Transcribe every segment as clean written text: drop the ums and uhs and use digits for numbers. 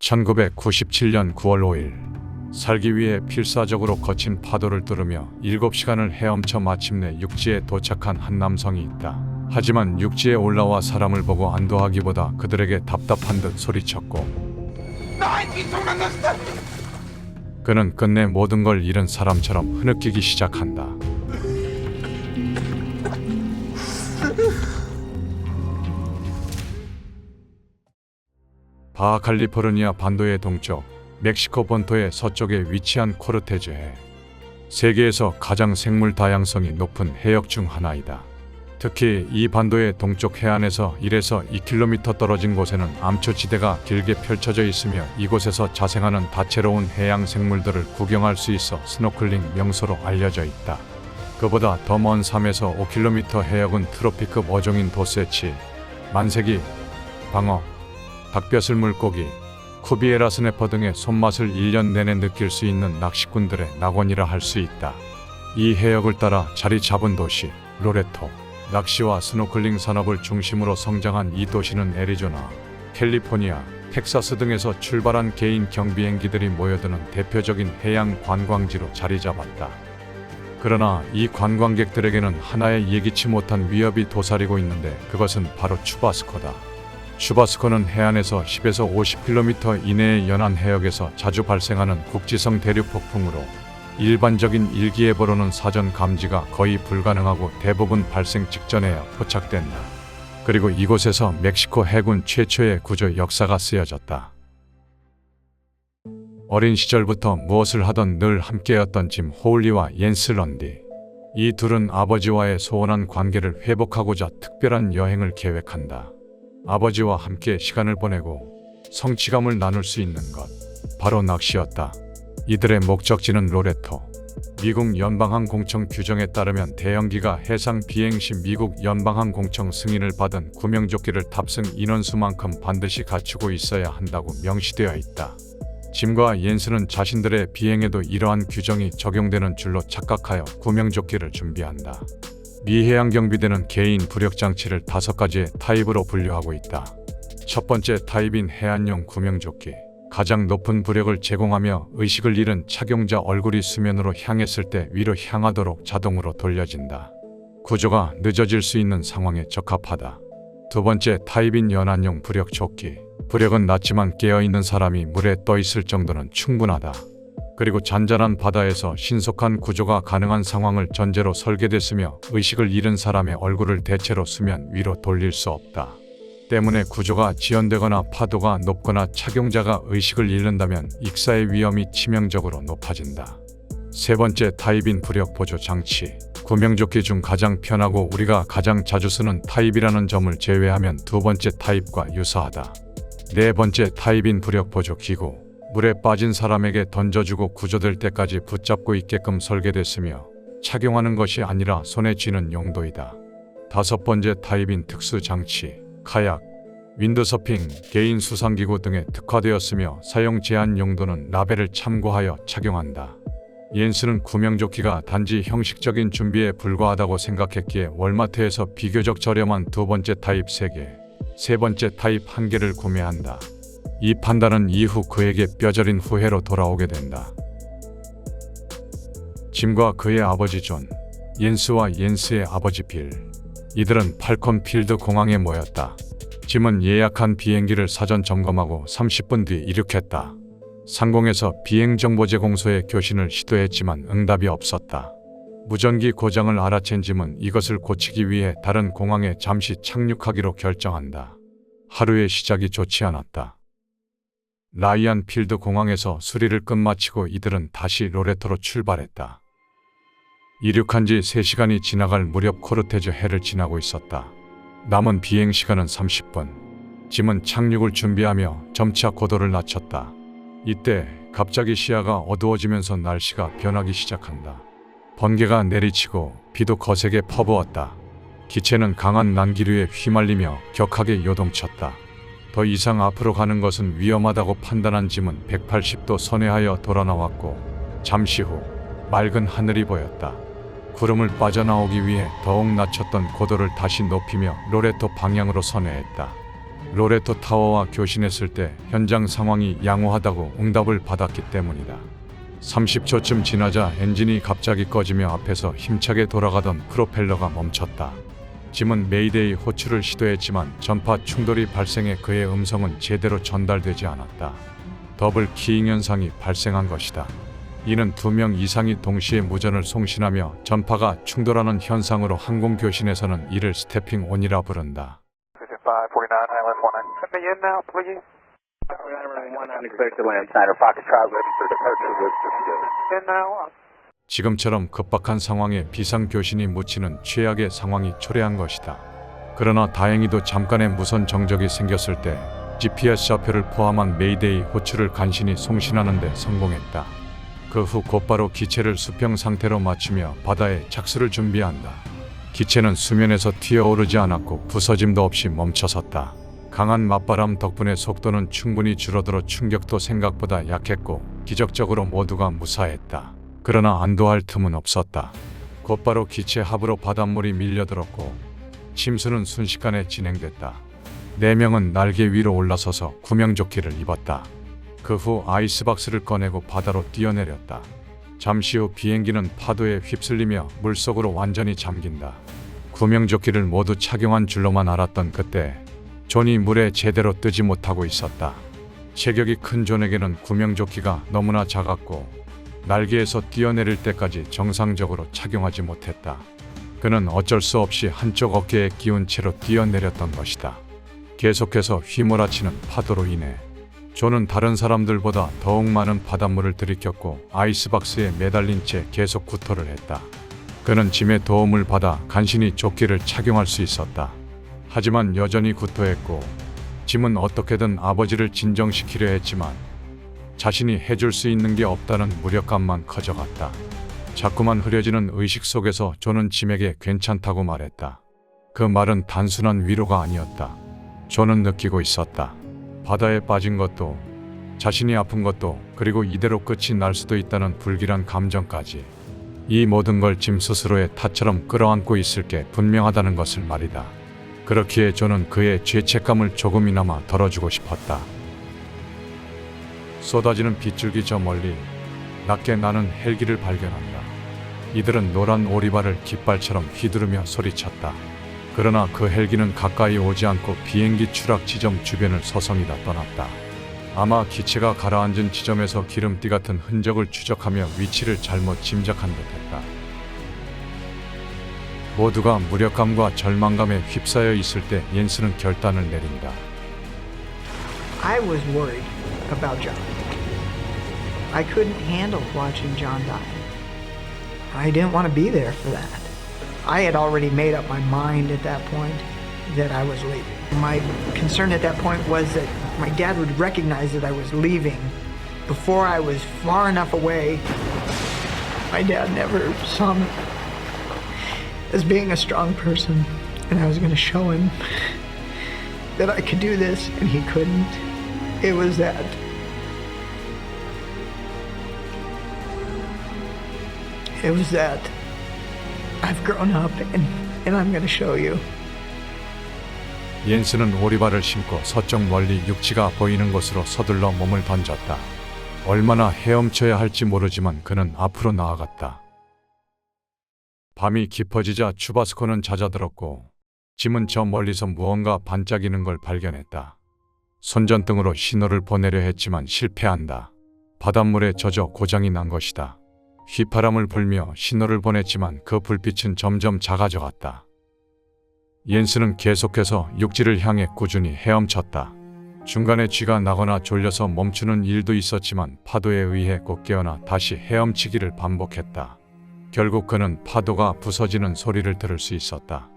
1997년 9월 5일 살기 위해 필사적으로 거친 파도를 뚫으며 7시간을 헤엄쳐 마침내 육지에 도착한 한 남성이 있다. 하지만 육지에 올라와 사람을 보고 안도하기보다 그들에게 답답한 듯 소리쳤고, 그는 끝내 모든 걸 잃은 사람처럼 흐느끼기 시작한다. 바하 칼리포르니아 반도의 동쪽, 멕시코 본토의 서쪽에 위치한 코르테즈 해. 세계에서 가장 생물 다양성이 높은 해역 중 하나이다. 특히 이 반도의 동쪽 해안에서 1에서 2km 떨어진 곳에는 암초지대가 길게 펼쳐져 있으며 이곳에서 자생하는 다채로운 해양 생물들을 구경할 수 있어 스노클링 명소로 알려져 있다. 그보다 더 먼 3에서 5km 해역은 트로피급 어종인 도세치, 만세기, 방어, 닭벼슬 물고기, 쿠비에라 스네퍼 등의 손맛을 1년 내내 느낄 수 있는 낚시꾼들의 낙원이라 할 수 있다. 이 해역을 따라 자리 잡은 도시 로레토. 낚시와 스노클링 산업을 중심으로 성장한 이 도시는 애리조나, 캘리포니아, 텍사스 등에서 출발한 개인 경비행기들이 모여드는 대표적인 해양 관광지로 자리 잡았다. 그러나 이 관광객들에게는 하나의 예기치 못한 위협이 도사리고 있는데 그것은 바로 추바스코다. 추바스코는 해안에서 10에서 50km 이내의 연안 해역에서 자주 발생하는 국지성 대륙 폭풍으로 일반적인 일기예보로는 사전 감지가 거의 불가능하고 대부분 발생 직전에야 포착된다. 그리고 이곳에서 멕시코 해군 최초의 구조 역사가 쓰여졌다. 어린 시절부터 무엇을 하던 늘 함께였던 짐 호울리와 옌스 런디. 이 둘은 아버지와의 소원한 관계를 회복하고자 특별한 여행을 계획한다. 아버지와 함께 시간을 보내고 성취감을 나눌 수 있는 것, 바로 낚시였다. 이들의 목적지는 로레토. 미국 연방항공청 규정에 따르면 대형기가 해상 비행 시 미국 연방항공청 승인을 받은 구명조끼를 탑승 인원수만큼 반드시 갖추고 있어야 한다고 명시되어 있다. 짐과 옌스는 자신들의 비행에도 이러한 규정이 적용되는 줄로 착각하여 구명조끼를 준비한다. 미 해양경비대는 개인 부력장치를 5가지의 타입으로 분류하고 있다. 첫 번째 타입인 해안용 구명조끼. 가장 높은 부력을 제공하며 의식을 잃은 착용자 얼굴이 수면으로 향했을 때 위로 향하도록 자동으로 돌려진다. 구조가 늦어질 수 있는 상황에 적합하다. 두 번째 타입인 연안용 부력조끼. 부력은 낮지만 깨어있는 사람이 물에 떠있을 정도는 충분하다. 그리고 잔잔한 바다에서 신속한 구조가 가능한 상황을 전제로 설계됐으며 의식을 잃은 사람의 얼굴을 대체로 수면 위로 돌릴 수 없다. 때문에 구조가 지연되거나 파도가 높거나 착용자가 의식을 잃는다면 익사의 위험이 치명적으로 높아진다. 세 번째 타입인 부력 보조 장치. 구명조끼 중 가장 편하고 우리가 가장 자주 쓰는 타입이라는 점을 제외하면 두 번째 타입과 유사하다. 네 번째 타입인 부력 보조 기구. 물에 빠진 사람에게 던져주고 구조될 때까지 붙잡고 있게끔 설계됐으며 착용하는 것이 아니라 손에 쥐는 용도이다. 다섯 번째 타입인 특수 장치. 카약, 윈드서핑, 개인 수상기구 등에 특화되었으며 사용 제한 용도는 라벨을 참고하여 착용한다. 옌스는 구명조끼가 단지 형식적인 준비에 불과하다고 생각했기에 월마트에서 비교적 저렴한 두 번째 타입 3개, 세 번째 타입 1개를 구매한다. 이 판단은 이후 그에게 뼈저린 후회로 돌아오게 된다. 짐과 그의 아버지 존, 옌스와 옌스의 아버지 빌. 이들은 팔콘 필드 공항에 모였다. 짐은 예약한 비행기를 사전 점검하고 30분 뒤 이륙했다. 상공에서 비행정보제공소에 교신을 시도했지만 응답이 없었다. 무전기 고장을 알아챈 짐은 이것을 고치기 위해 다른 공항에 잠시 착륙하기로 결정한다. 하루의 시작이 좋지 않았다. 라이안 필드 공항에서 수리를 끝마치고 이들은 다시 로레토로 출발했다. 이륙한 지 3시간이 지나갈 무렵 코르테즈 해를 지나고 있었다. 남은 비행 시간은 30분. 짐은 착륙을 준비하며 점차 고도를 낮췄다. 이때 갑자기 시야가 어두워지면서 날씨가 변하기 시작한다. 번개가 내리치고 비도 거세게 퍼부었다. 기체는 강한 난기류에 휘말리며 격하게 요동쳤다. 더 이상 앞으로 가는 것은 위험하다고 판단한 짐은 180도 선회하여 돌아 나왔고 잠시 후 맑은 하늘이 보였다. 구름을 빠져나오기 위해 더욱 낮췄던 고도를 다시 높이며 로레토 방향으로 선회했다. 로레토 타워와 교신했을 때 현장 상황이 양호하다고 응답을 받았기 때문이다. 30초쯤 지나자 엔진이 갑자기 꺼지며 앞에서 힘차게 돌아가던 프로펠러가 멈췄다. 짐은 메이데이 호출을 시도했지만 전파 충돌이 발생해 그의 음성은 제대로 전달되지 않았다. 더블 키잉 현상이 발생한 것이다. 이는 2명 이상이 동시에 무전을 송신하며 전파가 충돌하는 현상으로 항공 교신에서는 이를 스태핑 온이라 부른다. 549, ILS 19. Let me in now, please. Unexpected land, Snyder, Fox Tribe, ready for departure with the in now. 지금처럼 급박한 상황에 비상교신이 묻히는 최악의 상황이 초래한 것이다. 그러나 다행히도 잠깐의 무선 정적이 생겼을 때 GPS 좌표를 포함한 메이데이 호출을 간신히 송신하는 데 성공했다. 그 후 곧바로 기체를 수평 상태로 맞추며 바다에 착수를 준비한다. 기체는 수면에서 튀어오르지 않았고 부서짐도 없이 멈춰섰다. 강한 맞바람 덕분에 속도는 충분히 줄어들어 충격도 생각보다 약했고 기적적으로 모두가 무사했다. 그러나 안도할 틈은 없었다. 곧바로 기체 하부로 바닷물이 밀려들었고 침수는 순식간에 진행됐다. 4명은 날개 위로 올라서서 구명조끼를 입었다. 그 후 아이스박스를 꺼내고 바다로 뛰어내렸다. 잠시 후 비행기는 파도에 휩쓸리며 물속으로 완전히 잠긴다. 구명조끼를 모두 착용한 줄로만 알았던 그때 존이 물에 제대로 뜨지 못하고 있었다. 체격이 큰 존에게는 구명조끼가 너무나 작았고 날개에서 뛰어내릴 때까지 정상적으로 착용하지 못했다. 그는 어쩔 수 없이 한쪽 어깨에 끼운 채로 뛰어내렸던 것이다. 계속해서 휘몰아치는 파도로 인해 존은 다른 사람들보다 더욱 많은 바닷물을 들이켰고 아이스박스에 매달린 채 계속 구토를 했다. 그는 짐의 도움을 받아 간신히 조끼를 착용할 수 있었다. 하지만 여전히 구토했고 짐은 어떻게든 아버지를 진정시키려 했지만 자신이 해줄 수 있는 게 없다는 무력감만 커져갔다. 자꾸만 흐려지는 의식 속에서 존은 짐에게 괜찮다고 말했다. 그 말은 단순한 위로가 아니었다. 존은 느끼고 있었다. 바다에 빠진 것도, 자신이 아픈 것도, 그리고 이대로 끝이 날 수도 있다는 불길한 감정까지. 이 모든 걸 짐 스스로의 탓처럼 끌어안고 있을 게 분명하다는 것을 말이다. 그렇기에 존은 그의 죄책감을 조금이나마 덜어주고 싶었다. 쏟아지는 빗줄기 저 멀리 낮게 나는 헬기를 발견한다. 이들은 노란 오리발을 깃발처럼 휘두르며 소리쳤다. 그러나 그 헬기는 가까이 오지 않고 비행기 추락 지점 주변을 서성이다 떠났다. 아마 기체가 가라앉은 지점에서 기름띠 같은 흔적을 추적하며 위치를 잘못 짐작한 듯했다. 모두가 무력감과 절망감에 휩싸여 있을 때 옌스는 결단을 내린다. I was worried about John. I couldn't handle watching John die. I didn't want to be there for that. I had already made up my mind at that point that I was leaving. My concern at that point was that my dad would recognize that I was leaving before I was far enough away. My dad never saw me as being a strong person, and I was going to show him that I could do this, and he couldn't. It was that. It was that. I've grown up, and I'm going to show you. 옌스는 오리발을 신고 서쪽 멀리 육지가 보이는 곳으로 서둘러 몸을 던졌다. 얼마나 헤엄쳐야 할지 모르지만 그는 앞으로 나아갔다. 밤이 깊어지자 추바스코는 잦아들었고 짐은 저 멀리서 무언가 반짝이는 걸 발견했다. 손전등으로 신호를 보내려 했지만 실패한다. 바닷물에 젖어 고장이 난 것이다. 휘파람을 불며 신호를 보냈지만 그 불빛은 점점 작아져갔다. 옌스는 계속해서 육지를 향해 꾸준히 헤엄쳤다. 중간에 쥐가 나거나 졸려서 멈추는 일도 있었지만 파도에 의해 꼭 깨어나 다시 헤엄치기를 반복했다. 결국 그는 파도가 부서지는 소리를 들을 수 있었다.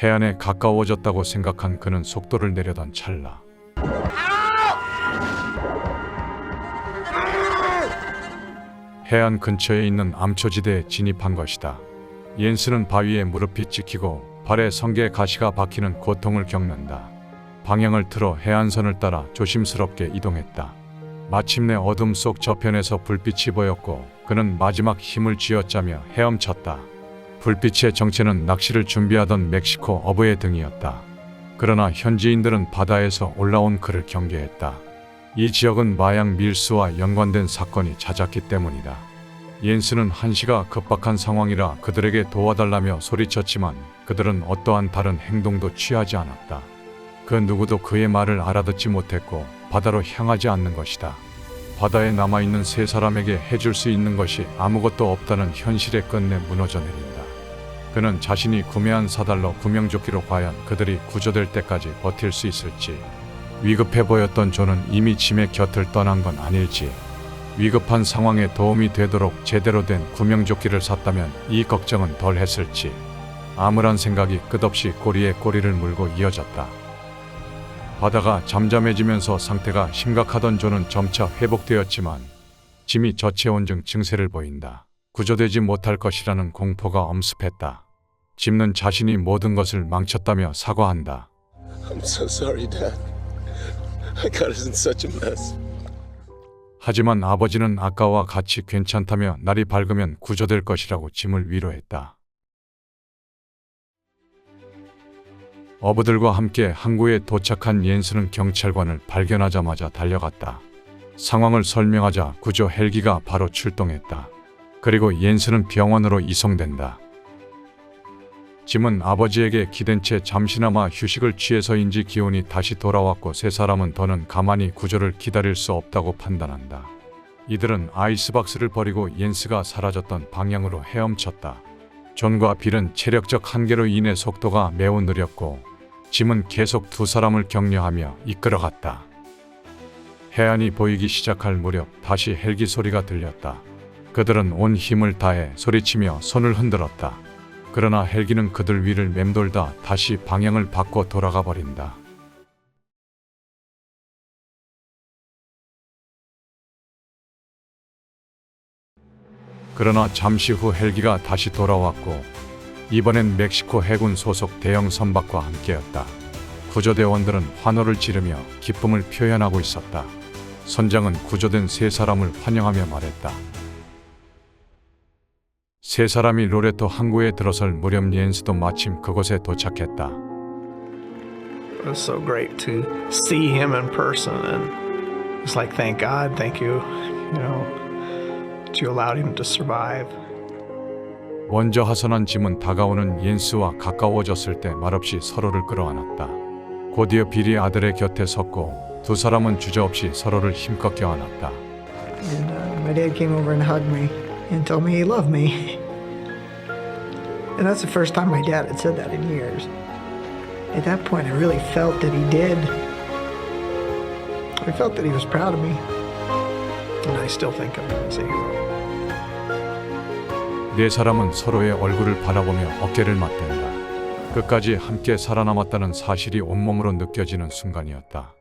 해안에 가까워졌다고 생각한 그는 속도를 내려던 찰나 해안 근처에 있는 암초지대에 진입한 것이다. 옌스는 바위에 무릎이 찍히고 발에 성게 가시가 박히는 고통을 겪는다. 방향을 틀어 해안선을 따라 조심스럽게 이동했다. 마침내 어둠 속 저편에서 불빛이 보였고 그는 마지막 힘을 쥐어짜며 헤엄쳤다. 불빛의 정체는 낚시를 준비하던 멕시코 어부의 등이었다. 그러나 현지인들은 바다에서 올라온 그를 경계했다. 이 지역은 마약 밀수와 연관된 사건이 잦았기 때문이다. 옌스는 한시가 급박한 상황이라 그들에게 도와달라며 소리쳤지만 그들은 어떠한 다른 행동도 취하지 않았다. 그 누구도 그의 말을 알아듣지 못했고 바다로 향하지 않는 것이다. 바다에 남아있는 세 사람에게 해줄 수 있는 것이 아무것도 없다는 현실에 끝내 무너져 내린다. 그는 자신이 구매한 4달러 구명조끼로 과연 그들이 구조될 때까지 버틸 수 있을지, 위급해 보였던 존은 이미 짐의 곁을 떠난 건 아닐지, 위급한 상황에 도움이 되도록 제대로 된 구명조끼를 샀다면 이 걱정은 덜 했을지, 암울한 생각이 끝없이 꼬리에 꼬리를 물고 이어졌다. 바다가 잠잠해지면서 상태가 심각하던 존은 점차 회복되었지만 짐이 저체온증 증세를 보인다. 구조되지 못할 것이라는 공포가 엄습했다. 짐은 자신이 모든 것을 망쳤다며 사과한다. I'm so sorry, Dad. I got us in such a mess. 하지만 아버지는 아까와 같이 괜찮다며 날이 밝으면 구조될 것이라고 짐을 위로했다. 어부들과 함께 항구에 도착한 옌스는 경찰관을 발견하자마자 달려갔다. 상황을 설명하자 구조 헬기가 바로 출동했다. 그리고 옌스는 병원으로 이송된다. 짐은 아버지에게 기댄 채 잠시나마 휴식을 취해서인지 기운이 다시 돌아왔고 세 사람은 더는 가만히 구조를 기다릴 수 없다고 판단한다. 이들은 아이스박스를 버리고 옌스가 사라졌던 방향으로 헤엄쳤다. 존과 빌은 체력적 한계로 인해 속도가 매우 느렸고 짐은 계속 두 사람을 격려하며 이끌어갔다. 해안이 보이기 시작할 무렵 다시 헬기 소리가 들렸다. 그들은 온 힘을 다해 소리치며 손을 흔들었다. 그러나 헬기는 그들 위를 맴돌다 다시 방향을 바꿔 돌아가 버린다. 그러나 잠시 후 헬기가 다시 돌아왔고 이번엔 멕시코 해군 소속 대형 선박과 함께였다. 구조대원들은 환호를 지르며 기쁨을 표현하고 있었다. 선장은 구조된 세 사람을 환영하며 말했다. 세 사람이 로레토 항구에 들어설 무렵 옌스도 마침 그곳에 도착했다. It was so great to see him in person, and it's like, thank God, thank you, that you allowed him to survive. 먼저 하선한 짐은 다가오는 옌스와 가까워졌을 때 말없이 서로를 끌어안았다. 곧이어 빌이 아들의 곁에 섰고 두 사람은 주저없이 서로를 힘껏 껴안았다. And my dad came over and hugged me and told me he loved me. And that's the first time my dad had said that in years. At that point, I really felt that he did. I felt that he was proud of me. And I still think of him as a hero. 네 사람은 서로의 얼굴을 바라보며 어깨를 맞댄다. 끝까지 함께 살아남았다는 사실이 온몸으로 느껴지는 순간이었다.